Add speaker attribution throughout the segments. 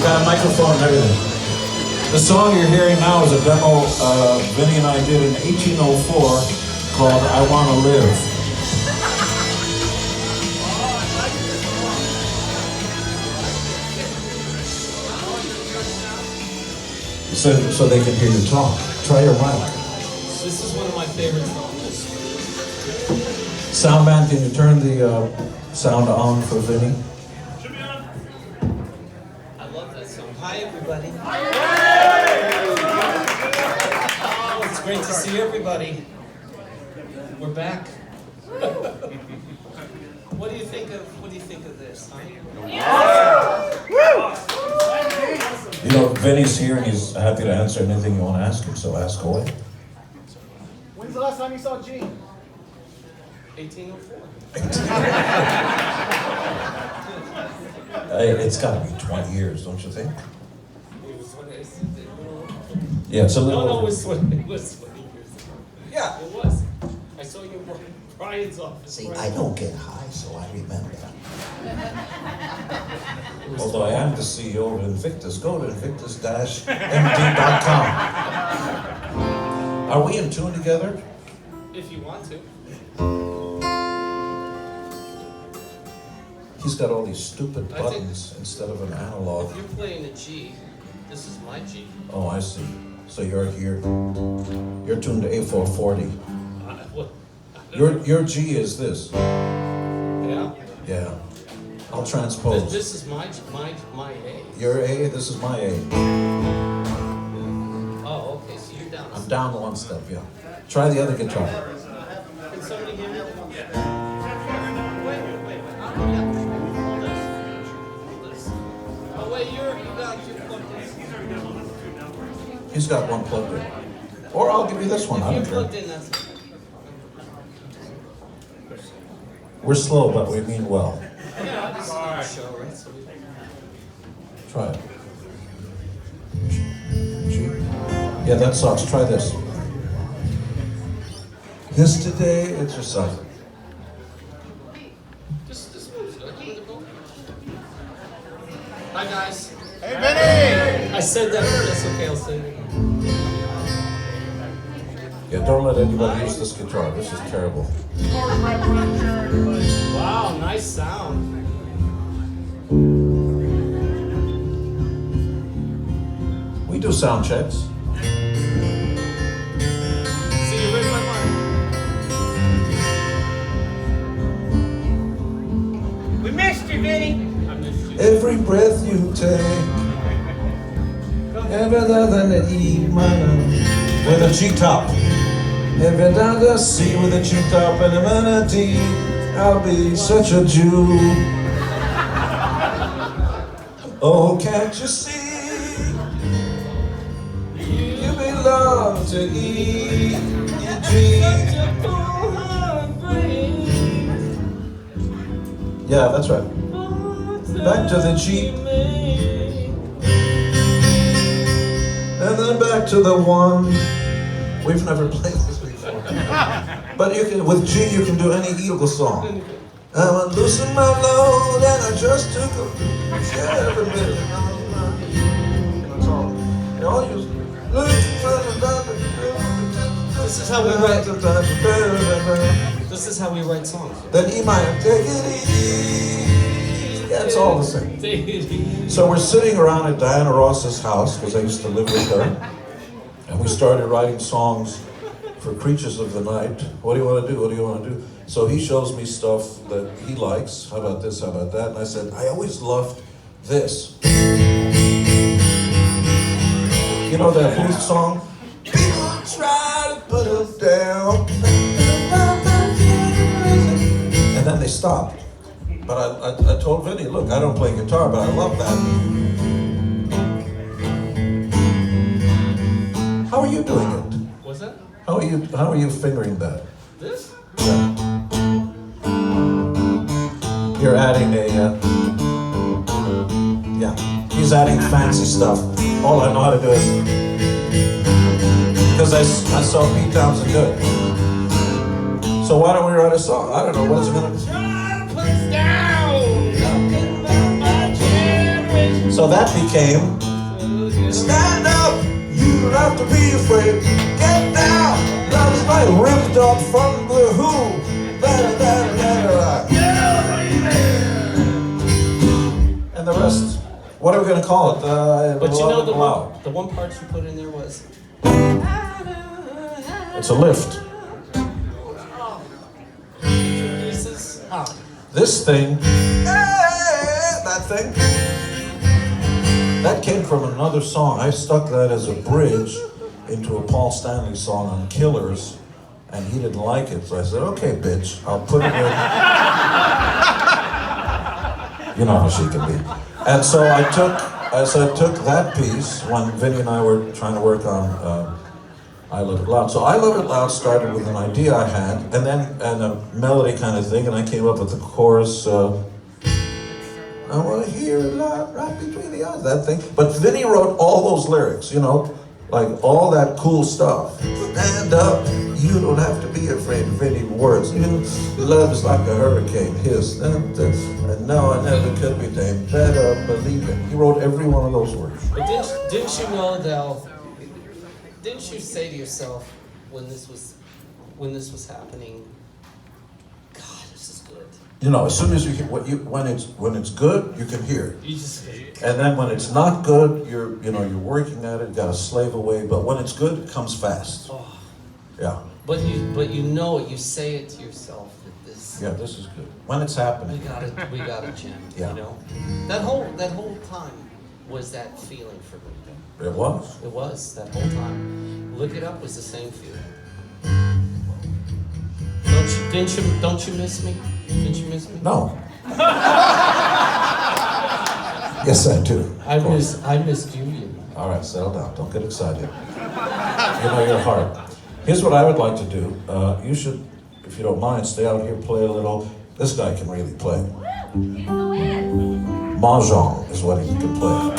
Speaker 1: got a microphone and everything. The song you're hearing now is a demo Vinnie and I did in 1804 called I Wanna Live. So they can hear you talk. Try your mic.
Speaker 2: This is one of my favorite songs.
Speaker 1: Soundman, can you turn the sound on for Vinnie?
Speaker 2: I love that song. Hi, everybody. Oh, it's great to see everybody. We're back. What do you think of this, huh?
Speaker 1: You know, Vinnie's here and he's happy to answer anything you want to ask him, so ask away.
Speaker 3: When's the last time you saw Gene?
Speaker 2: 1804.
Speaker 1: It's got to be 20 years, don't you think? Yeah, it's a little.
Speaker 2: No, it was 20 years ago. Yeah, it was. I saw you in Brian's office.
Speaker 1: See, I don't get high, so I remember. Although I am the CEO of Invictus. Go to invictus-md.com. Are we in tune together?
Speaker 2: If you want to.
Speaker 1: He's got all these stupid buttons instead of an analog.
Speaker 2: If you're playing a G, this is my G.
Speaker 1: Oh, I see. So you're here. You're tuned to A440. Your G is this.
Speaker 2: Yeah?
Speaker 1: Yeah. I'll transpose.
Speaker 2: This is my A.
Speaker 1: Your A, this is my A.
Speaker 2: Oh, okay, so you're down.
Speaker 1: I'm down one step, yeah. Try the other guitar.
Speaker 2: Can somebody hear me? Wait. Hold this. Oh, wait, you got plugged in.
Speaker 1: He's got one plugged in. Or I'll give you this one. I
Speaker 2: If
Speaker 1: don't
Speaker 2: you're plugged
Speaker 1: care.
Speaker 2: in, that's it.
Speaker 1: We're slow, but we mean well.
Speaker 2: Yeah, this is our show, right? So
Speaker 1: Try it. G. Yeah, that sucks. Try this. Yesterday, it's your son.
Speaker 2: This moves good. Hi, guys.
Speaker 3: Hey, Vinnie!
Speaker 2: I said that, but that's okay. I'll say it again.
Speaker 1: Yeah, don't let anybody use this guitar. This is terrible.
Speaker 2: Wow, nice sound.
Speaker 1: We do sound checks.
Speaker 2: See, you read my mind.
Speaker 3: We missed you, Vinnie!
Speaker 2: I missed you.
Speaker 1: Every breath you take, every other E minor with a G top. Every time I see with a G top and a melody, I'll be such a Jew. Oh, can't you see? You belong to E, G. Yeah, that's right. Back to the G. And then back to the 1. We've never played this before. But you can, with G, you can do any Eagle song. I'm a losing my load and I just took a every minute. That's all. You all use
Speaker 2: This is how we write. This is how we write songs.
Speaker 1: Then E minor, take it easy. Yeah, it's all the same. So we're sitting around at Diana Ross's house, because I used to live with her, and we started writing songs for Creatures of the Night. What do you want to do? What do you want to do? So he shows me stuff that he likes. How about this? How about that? And I said, I always loved this. You know that Who song? People try to put us down. And then they stopped. But I told Vinnie, look, I don't play guitar, but I love that. How are you doing it?
Speaker 2: What's that?
Speaker 1: How are you fingering that?
Speaker 2: This?
Speaker 1: Yeah. You're adding a, yeah, he's adding fancy stuff. All I know how to do is, because I saw Pete Townsend do it. So why don't we write a song? I don't know, what is it gonna be?
Speaker 2: Try to put us down. Talking about my generation.
Speaker 1: So that became, stand up, you don't have to be afraid. Get down, love is like ripped up from the Who. And the rest, what are we going to call it?
Speaker 2: But you know
Speaker 1: loud.
Speaker 2: the one part you put in there was.
Speaker 1: It's a lift.
Speaker 2: Pieces.
Speaker 1: This thing, that thing, that came from another song. I stuck that as a bridge into a Paul Stanley song on Killers, and he didn't like it. So I said, okay, bitch, I'll put it in. You know how she can be. And so I took that piece when Vinnie and I were trying to work on I Love It Loud. So I Love It Loud started with an idea I had, and a melody kind of thing, and I came up with the chorus, I want to hear it loud right between the eyes, that thing. But Vinnie wrote all those lyrics, you know, like all that cool stuff. Stand up, you don't have to be afraid of any words. You know, love is like a hurricane, hiss, and no, I never could be tamed. Better believe it. He wrote every one of those words.
Speaker 2: But didn't you know, Del? Didn't you say to yourself when this was happening, God, this is good.
Speaker 1: You know, as soon as you when it's good, you can hear it.
Speaker 2: You just.
Speaker 1: And then when it's not good, you're working at it, got to slave away. But when it's good, it comes fast.
Speaker 2: Oh.
Speaker 1: Yeah.
Speaker 2: But you know it. You say it to yourself that this.
Speaker 1: Yeah, this is good. When it's happening.
Speaker 2: We got it, Jim.
Speaker 1: Yeah.
Speaker 2: You know, that whole time was that feeling for me.
Speaker 1: It was.
Speaker 2: It was that whole time. Look It Up was the same feeling. Don't you miss me? Didn't you miss me?
Speaker 1: No. Yes, I do.
Speaker 2: I missed you. You know.
Speaker 1: All right, settle down. Don't get excited. You know your heart. Here's what I would like to do. You should, if you don't mind, stay out here, play a little. This guy can really play. Mahjong is what he can play.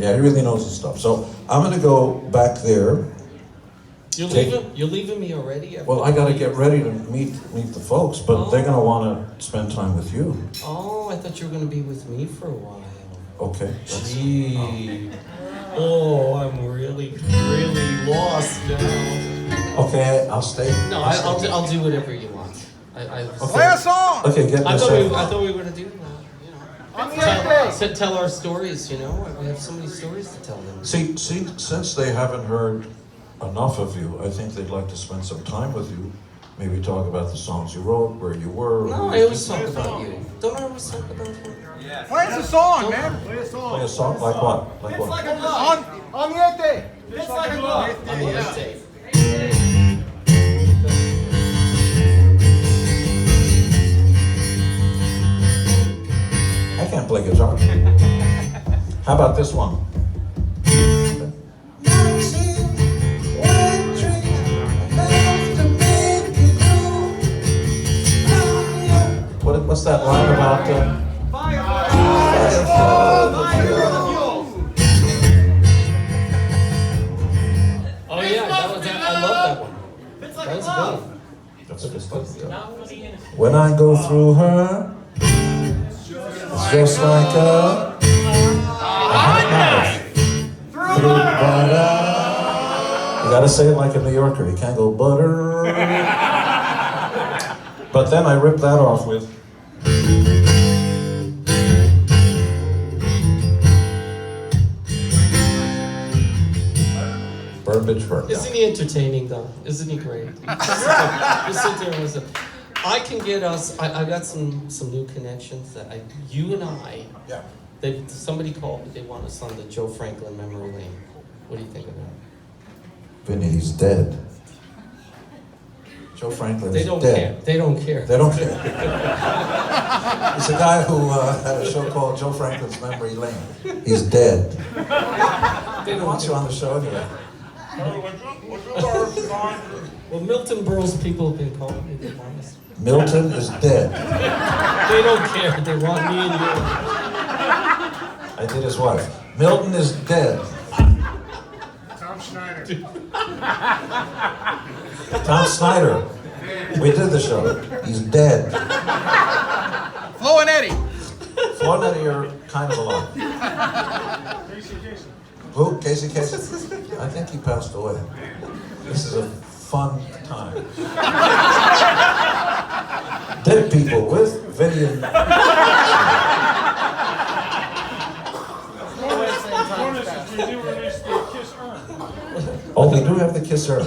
Speaker 1: Yeah, he really knows his stuff. So I'm going to go back there.
Speaker 2: You're leaving me already?
Speaker 1: Well, I got to get ready to meet the folks, but they're going to want to spend time with you.
Speaker 2: Oh, I thought you were going to be with me for a while.
Speaker 1: Okay.
Speaker 2: Gee. Oh, I'm really lost now.
Speaker 1: Okay, I'll stay.
Speaker 2: No, I'll do whatever you want.
Speaker 1: Okay.
Speaker 3: Play a song!
Speaker 1: Okay, get
Speaker 2: I
Speaker 1: this
Speaker 2: thought we
Speaker 1: in.
Speaker 2: were going to do
Speaker 3: On the 8th day!
Speaker 2: tell our stories, you know? We have so many stories to tell them.
Speaker 1: See, since they haven't heard enough of you, I think they'd like to spend some time with you. Maybe talk about the songs you wrote, where you were.
Speaker 2: No, I always talk about you. Don't I always talk about you?
Speaker 3: Yeah. Play us a song, man! Play a song!
Speaker 1: Play a song like what? Like what?
Speaker 3: On the 8th day! It's like a glove!
Speaker 2: On the next day.
Speaker 1: I can't play guitar. How about this one? What's that line about?
Speaker 2: Oh yeah, I love that one. That was good.
Speaker 1: That's good stuff. When I go through her, it's just like a knife through butter. You gotta say it like a New Yorker. You can't go butter. But then I ripped that off with. Burn, bitch, burn.
Speaker 2: Isn't he entertaining though? Isn't he great? Just sit there and listen. I can get us. I got some new connections that you and I.
Speaker 1: Yeah.
Speaker 2: Somebody called me. They want us on the Joe Franklin memory lane. What do you think of that?
Speaker 1: Vinnie, he's dead. Joe Franklin is
Speaker 2: They don't
Speaker 1: dead.
Speaker 2: care. They don't care.
Speaker 1: They don't care. He's a guy who had a show called Joe Franklin's Memory Lane. He's dead.
Speaker 2: They
Speaker 1: He
Speaker 2: don't
Speaker 1: wants you
Speaker 2: care.
Speaker 1: on the show anyway.
Speaker 2: Well, Milton Berle's people have been calling me. They want us.
Speaker 1: Milton is dead.
Speaker 2: They don't care. They want me and you.
Speaker 1: I did his wife. Milton is dead.
Speaker 3: Tom Schneider.
Speaker 1: Tom Snyder. We did the show. He's dead.
Speaker 3: Flo and Eddie.
Speaker 1: one that you're kind of alive. Who? Casey Kasem? I think he passed away. This is a fun time. Dead people with Vinnie and... Oh, we do have the Kiss urns.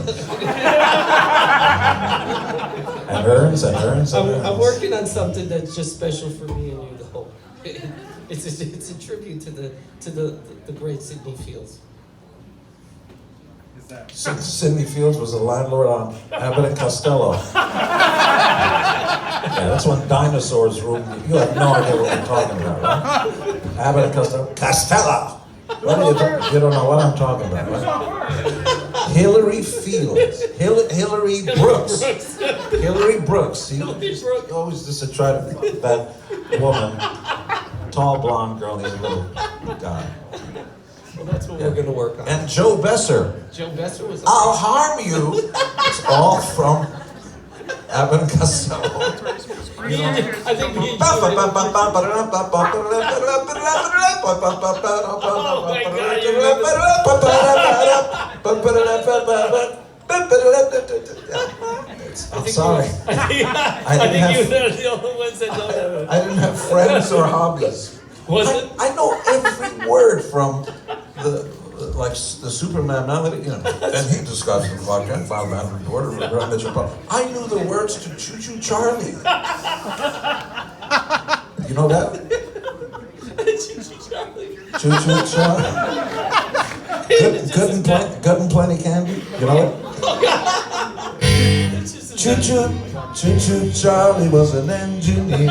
Speaker 1: And urns and urns and urns.
Speaker 2: I'm working on something that's just special for me and you, though. It's a tribute to the great Sidney Fields.
Speaker 1: Sidney Fields was a landlord on Abbott and Costello. Yeah, that's when dinosaurs ruled. You have no idea what we're talking about, right? Abbott and Costello. Costello! What are you don't know what I'm talking about, right? Hillary Fields. Hillary Brooks. Hillary Brooks. He always used to try to that woman, tall blonde girl, he's a little guy.
Speaker 2: Well, that's what we're going to work on.
Speaker 1: And Joe Besser.
Speaker 2: Joe Besser was...
Speaker 1: I'll harm you. It's all from Abbott and Costello.
Speaker 2: I think me and
Speaker 1: I'm sorry.
Speaker 2: I think you're the only ones that know that.
Speaker 1: I didn't have friends or hobbies.
Speaker 2: Was it?
Speaker 1: I know every word from the Superman melody, you know. And he discussed the podcast, 500 order for Grand Mitchell Pop. I knew the words to Choo Choo Charlie. You know that?
Speaker 2: Choo Choo Charlie.
Speaker 1: Choo Choo Charlie. Good and plenty candy. You know it? Choo Choo Charlie was an engineer.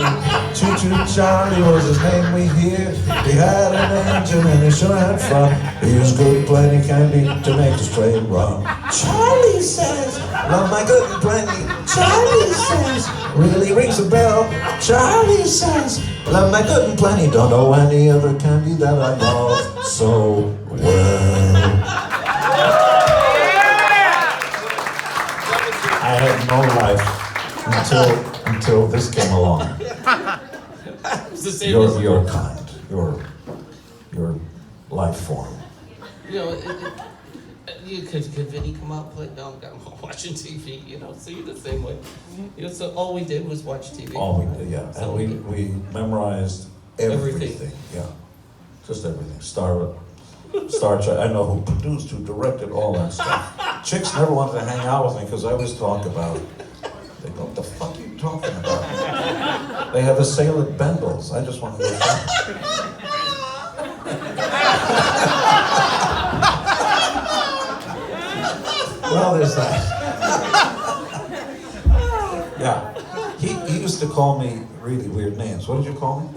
Speaker 1: Choo Choo Charlie was his name we hear. He had an engine and he sure had fun. He used good and plenty candy to make his train run. Charlie says, love my good and plenty. Charlie says, really rings a bell. Charlie says, love my good and plenty. Don't know any other candy that I love so well. I had no life until this came along. You're kind. Your life form.
Speaker 2: You know, could Vinnie come out and play? No, I'm watching TV. You know, so you're the same way. You know, so all we did was watch TV.
Speaker 1: All we did, yeah. And we memorized everything. Yeah, just everything. Star Trek. I know who produced, who directed, all that stuff. Chicks never wanted to hang out with me because I always talk about. They go, what the fuck are you talking about? They have a sale at Bendel's. I just want to go shopping. Well, there's that. Yeah. He used to call me really weird names. What did you call me?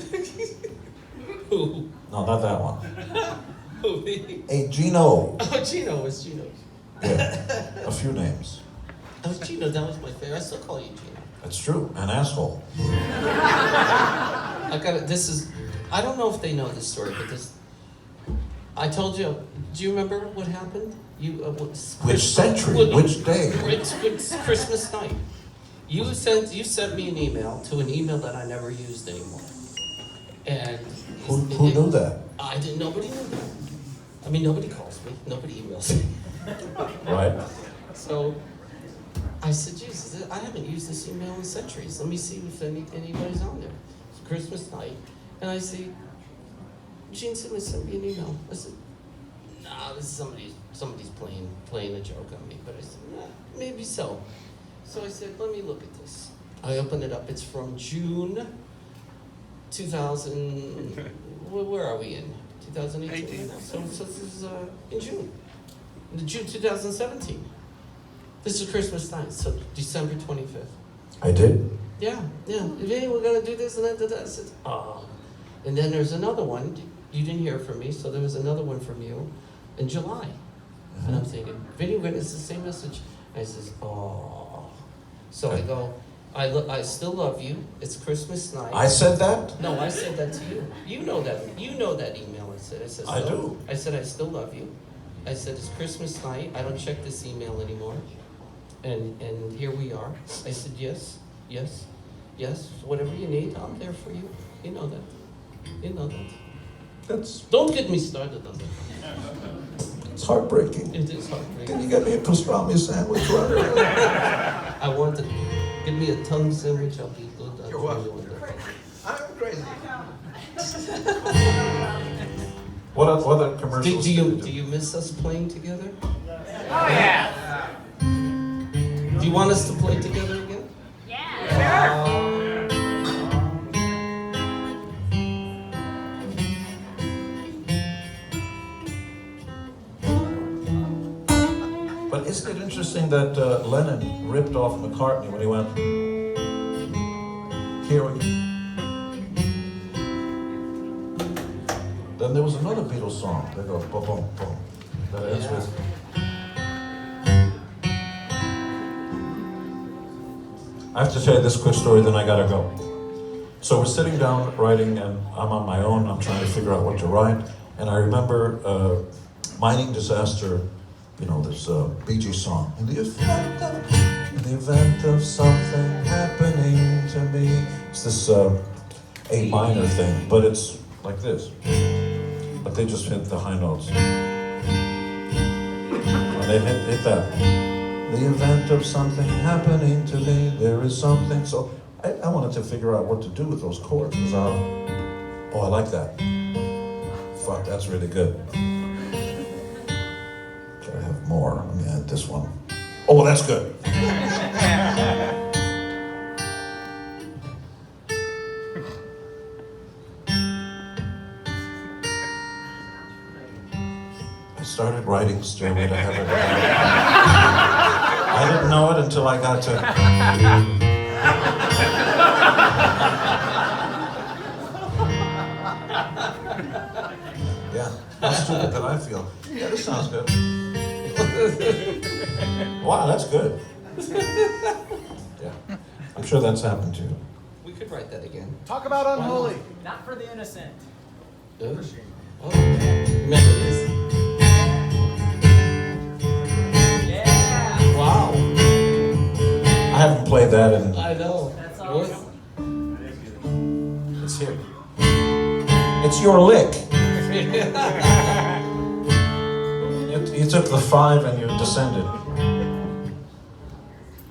Speaker 2: Who?
Speaker 1: No, not that one.
Speaker 2: Who? Me?
Speaker 1: Hey, Gino.
Speaker 2: Oh, Gino was Gino.
Speaker 1: Yeah, a few names.
Speaker 2: Oh, Gino, that was my favorite. I still call you Gino.
Speaker 1: That's true. An asshole.
Speaker 2: I don't know if they know this story, but this, I told you, do you remember what happened?
Speaker 1: Which century? Which day?
Speaker 2: It's Christmas night. You sent me an email to an email that I never used anymore. And
Speaker 1: Who knew that?
Speaker 2: I didn't, nobody knew that. I mean, nobody calls me, nobody emails me.
Speaker 1: Right.
Speaker 2: So I said, Jesus, I haven't used this email in centuries. Let me see if anybody's on there. It's Christmas night. And I see, Gene Simmons sent me an email. I said, nah, this is somebody's playing a joke on me. But I said, nah, maybe so. So I said, let me look at this. I opened it up. It's from June 2000, where are we in? 2018? So this is in June. June 2017. This is Christmas night, so December 25th.
Speaker 1: I did.
Speaker 2: Yeah. Hey, we're gonna do this and that. I said, oh. And then there's another one. You didn't hear from me, so there was another one from you in July. And I'm thinking, Vinnie, it's the same message. And I says, oh. So I go, I still love you. It's Christmas night.
Speaker 1: I said that?
Speaker 2: No, I said that to you. You know that email I said.
Speaker 1: I do.
Speaker 2: I said, I still love you. I said, it's Christmas night. I don't check this email anymore. And here we are. I said, yes, whatever you need, I'm there for you. You know that. You know that.
Speaker 1: That's
Speaker 2: Don't get me started on that.
Speaker 1: it's heartbreaking.
Speaker 2: It is heartbreaking.
Speaker 1: Can you get me a pastrami sandwich, Roger?
Speaker 2: I want it. Give me a tongue sandwich, I'll be good.
Speaker 1: You're welcome. I'm crazy. What other commercials?
Speaker 2: Do you miss us playing together?
Speaker 3: Oh yeah.
Speaker 2: Do you want us to play together again?
Speaker 1: But isn't it interesting that Lennon ripped off McCartney when he went, here we go. Then there was another Beatles song that goes boom, boom, boom. That ends with. I have to tell you this quick story, then I gotta go. So we're sitting down writing, and I'm on my own. I'm trying to figure out what to write, and I remember mining disaster. You know, this Bee Gees song. In the event of something happening to me. It's this A minor thing, but it's like this. But they just hit the high notes. And they hit that. The event of something happening to me, there is something. So I wanted to figure out what to do with those chords. Because I like that. Fuck, that's really good. I have more. Let me add this one. Oh, that's good. I started writing Stairway to Heaven. I didn't know it until I got to. Yeah, how stupid that I feel. Yeah, this sounds good. Wow, that's good. Yeah, I'm sure that's happened to you.
Speaker 2: We could write that again.
Speaker 3: Talk about unholy.
Speaker 4: Not for the innocent.
Speaker 2: Oh, remember this?
Speaker 4: Yeah.
Speaker 2: Wow.
Speaker 1: I haven't played that in.
Speaker 2: I know.
Speaker 4: That's
Speaker 2: Yours?
Speaker 4: awesome.
Speaker 1: It's here. It's your lick. You took the 5 and you descended.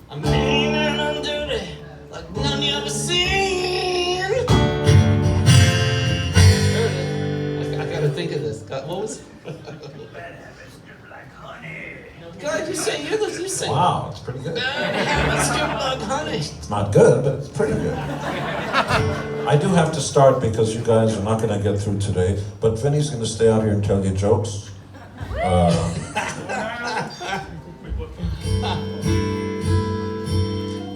Speaker 2: I'm mean and I'm dirty, like none you ever seen. Heard it. I gotta think of this. God, what was it? God, you sing.
Speaker 1: Wow, it's pretty good.
Speaker 2: Let's do like honey.
Speaker 1: It's not good, but it's pretty good. I do have to start because you guys are not going to get through today. But Vinny's going to stay out here and tell you jokes.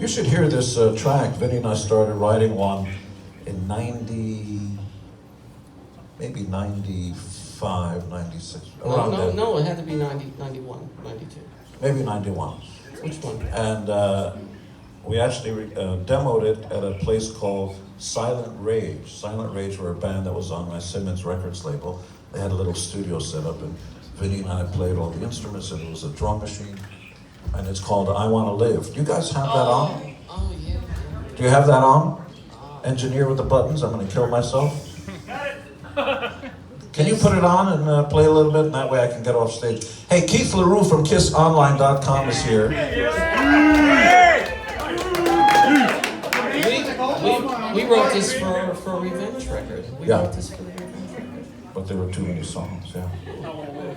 Speaker 1: You should hear this track. Vinny and I started writing one in 90, maybe 95, 96, around then.
Speaker 2: No, it had to be 90, 91, 92.
Speaker 1: Maybe 91.
Speaker 2: Which one?
Speaker 1: And we actually demoed it at a place called Silent Rage. Silent Rage were a band that was on my Simmons Records label. They had a little studio set up, and Vinnie and I played all the instruments, and it was a drum machine. And it's called I Wanna Live. Do you guys have that on?
Speaker 2: Oh, yeah.
Speaker 1: Do you have that on? Engineer with the buttons, I'm gonna kill myself. Can you put it on and play a little bit, and that way I can get off stage? Hey, Keith LaRue from KissOnline.com is here.
Speaker 2: We wrote this for a Revenge record. We
Speaker 1: Yeah.
Speaker 2: wrote this for the Revenge record.
Speaker 1: But there were too many songs, yeah.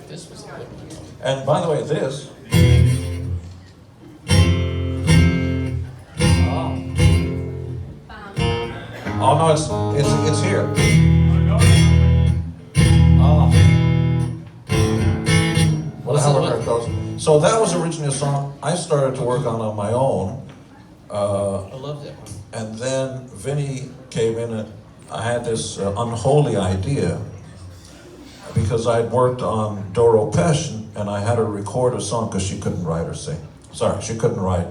Speaker 2: This was a good one.
Speaker 1: And by the way, this, oh no, it's here.
Speaker 2: Oh.
Speaker 1: However it goes. So that was originally a song I started to work on my own.
Speaker 2: I love that one.
Speaker 1: And then Vinny came in and I had this unholy idea because I'd worked on Doro Pesh and I had her record a song because she couldn't write or sing. Sorry, she couldn't write.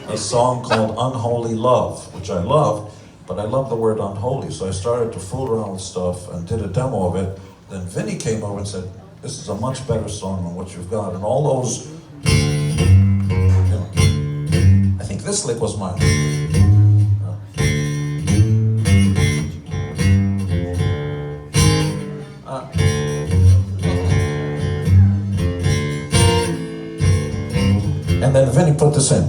Speaker 1: A song called Unholy Love, which I loved, but I love the word unholy, so I started to fool around with stuff and did a demo of it. Then Vinny came over and said, this is a much better song than what you've got. And all those, I think this lick was mine. Vinnie, put this in.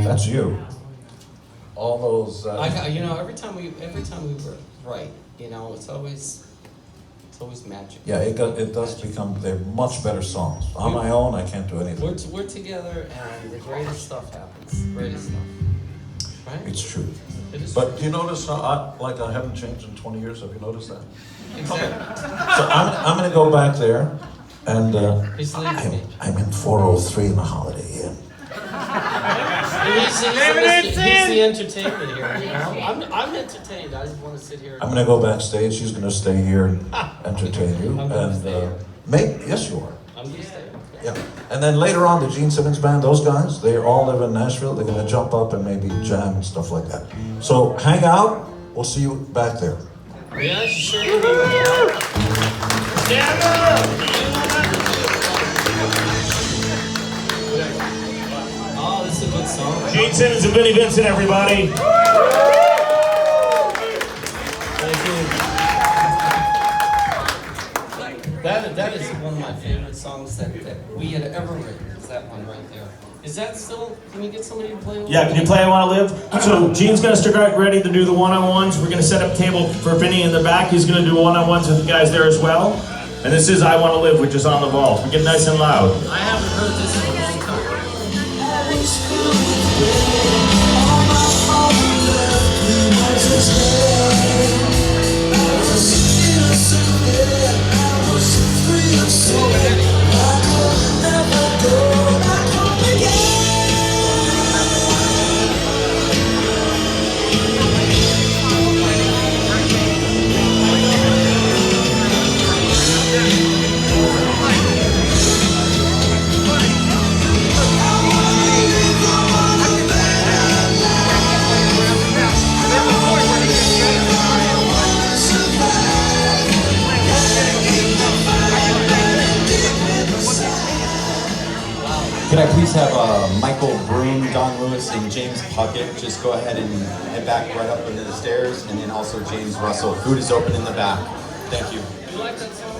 Speaker 1: That's you. All those.
Speaker 2: You know, every time we write, you know, it's always magic.
Speaker 1: Yeah, it does become. They're much better songs. On my own, I can't do anything.
Speaker 2: We're together, and the greatest stuff happens. Greatest stuff, right?
Speaker 1: It's true.
Speaker 2: It is.
Speaker 1: But do you notice how I haven't changed in 20 years? Have you noticed that?
Speaker 2: Exactly.
Speaker 1: So I'm going to go back there, and
Speaker 2: He's leaving me.
Speaker 1: I'm in 403 in the Holiday Inn.
Speaker 2: He's the entertainment here. You know? I'm entertained. I just want to sit here.
Speaker 1: I'm going to go backstage. She's going to stay here and entertain you.
Speaker 2: I'm gonna stay.
Speaker 1: Yes, you are.
Speaker 2: I'm going to stay.
Speaker 1: Yeah. And then later on, the Gene Simmons Band, those guys, they all live in Nashville. They're going to jump up and maybe jam and stuff like that. So hang out. We'll see you back there.
Speaker 2: Yeah, sure. Stand up! Oh, this is a good song.
Speaker 5: Gene Simmons and Vinnie Vincent, everybody.
Speaker 2: Thank you. That is one of my favorite songs that we had ever written. Is that one right there? Is that still? Can we get somebody to play?
Speaker 5: Yeah, can you play I Wanna Live? So Gene's gonna start ready to do the one-on-ones. We're gonna set up a table for Vinnie in the back. He's gonna do one-on-ones with the guys there as well. And this is I Wanna Live, which is on the vault. We get nice and loud.
Speaker 2: I haven't heard this in a long time.
Speaker 6: Can I please have Michael Broom, Don Lewis, and James Puckett just go ahead and head back right up into the stairs, and then also James Russell. Food is open in the back. Thank you.
Speaker 2: You like that song?